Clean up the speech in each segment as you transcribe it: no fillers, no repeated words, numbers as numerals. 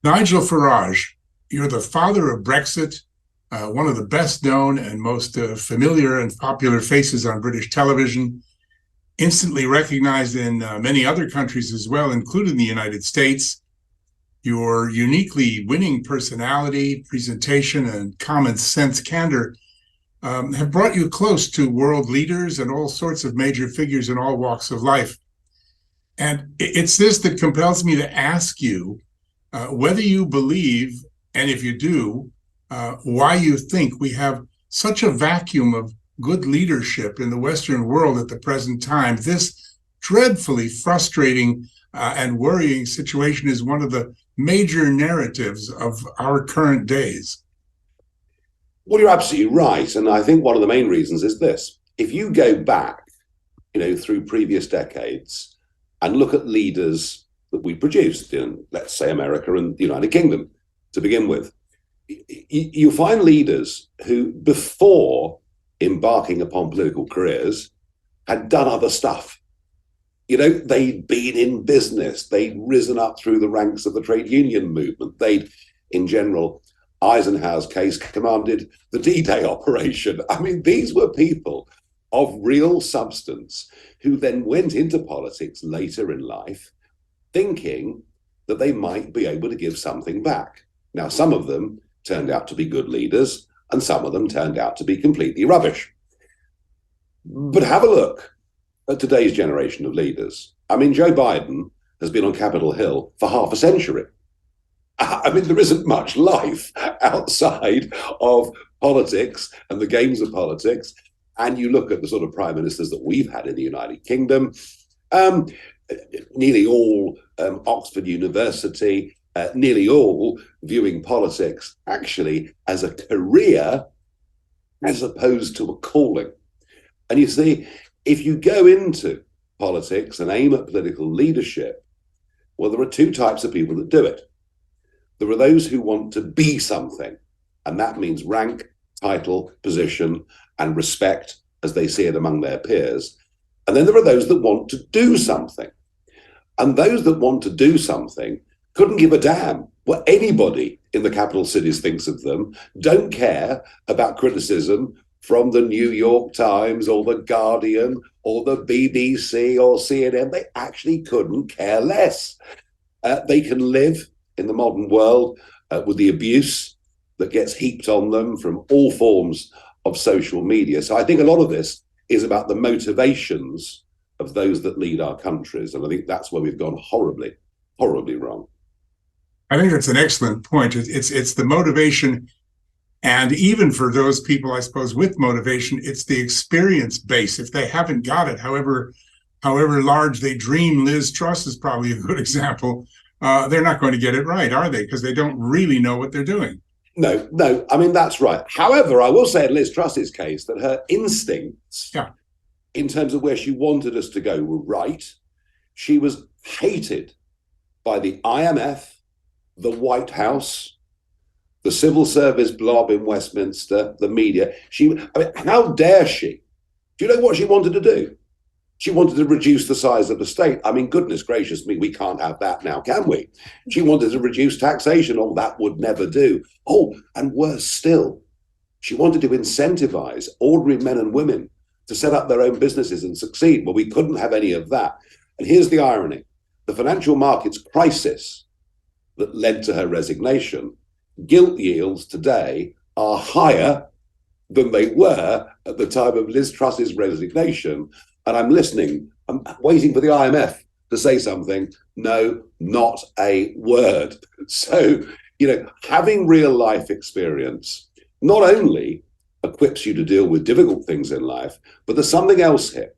Nigel Farage, you're the father of Brexit, one of the best known and most familiar and popular faces on British television, instantly recognized in many other countries as well, including the United States. Your uniquely winning personality, presentation, and common sense candor have brought you close to world leaders and all sorts of major figures in all walks of life. And it's this that compels me to ask you whether you believe, and if you do, why you think we have such a vacuum of good leadership in the Western world at the present time. This dreadfully frustrating and worrying situation is one of the major narratives of our current days. Well, you're absolutely right. And I think one of the main reasons is this. If you go back, through previous decades and look at leaders that we produced in, let's say, America and the United Kingdom to begin with, you find leaders who, before embarking upon political careers, had done other stuff. They'd been in business. They'd risen up through the ranks of the trade union movement. They'd, in General Eisenhower's case, commanded the D-Day operation. I mean, these were people of real substance who then went into politics later in life thinking that they might be able to give something back. Now, some of them turned out to be good leaders, and some of them turned out to be completely rubbish. But have a look at today's generation of leaders. I mean, Joe Biden has been on Capitol Hill for half a century. I mean, there isn't much life outside of politics and the games of politics. And you look at the sort of prime ministers that we've had in the United Kingdom, nearly all Oxford University, nearly all viewing politics actually as a career as opposed to a calling. And you see, if you go into politics and aim at political leadership, well, there are two types of people that do it. There are those who want to be something, and that means rank, title, position, and respect as they see it among their peers. And then there are those that want to do something. And those that want to do something couldn't give a damn what anybody in the capital cities thinks of them, don't care about criticism from the New York Times or the Guardian or the BBC or CNN. They actually couldn't care less. They can live in the modern world with the abuse that gets heaped on them from all forms of social media. So I think a lot of this is about the motivations of those that lead our countries. And I think that's where we've gone horribly, horribly wrong. I think that's an excellent point. It's the motivation. And even for those people, I suppose, with motivation, it's the experience base. If they haven't got it, however large they dream, Liz Truss is probably a good example. They're not going to get it right, are they? Because they don't really know what they're doing. No. I mean, that's right. However, I will say in Liz Truss's case that her instincts, in terms of where she wanted us to go, were right. She was hated by the IMF, the White House, the civil service blob in Westminster, the media. How dare she? Do you know what she wanted to do? She wanted to reduce the size of the state. I mean, goodness gracious me, we can't have that now, can we? She wanted to reduce taxation. Oh, that would never do. Oh, and worse still, she wanted to incentivize ordinary men and women to set up their own businesses and succeed. Well, we couldn't have any of that. And here's the irony. The financial markets crisis that led to her resignation, gilt yields today are higher than they were at the time of Liz Truss's resignation. And I'm listening, I'm waiting for the IMF to say something. No, not a word. So, having real life experience not only equips you to deal with difficult things in life, but there's something else here.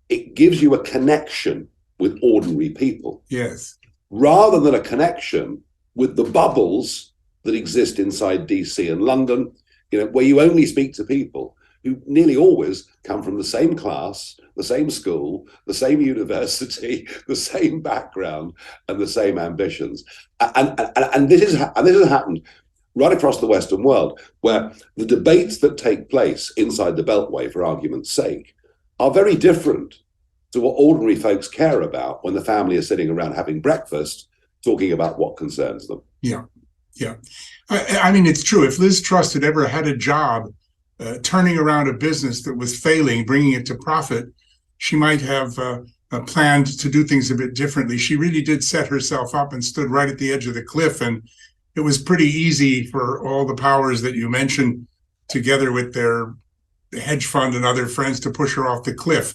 It gives you a connection with ordinary people. Yes. Rather than a connection with the bubbles that exist inside DC and London, where you only speak to people who nearly always come from the same class, the same school, the same university, the same background, and the same ambitions. And this has happened right across the Western world, where the debates that take place inside the Beltway, for argument's sake, are very different to what ordinary folks care about when the family is sitting around having breakfast talking about what concerns them. Yeah, yeah. I mean, it's true. If Liz Truss had ever had a job turning around a business that was failing, bringing it to profit, she might have planned to do things a bit differently. She really did set herself up and stood right at the edge of the cliff. And it was pretty easy for all the powers that you mentioned, together with their hedge fund and other friends, to push her off the cliff.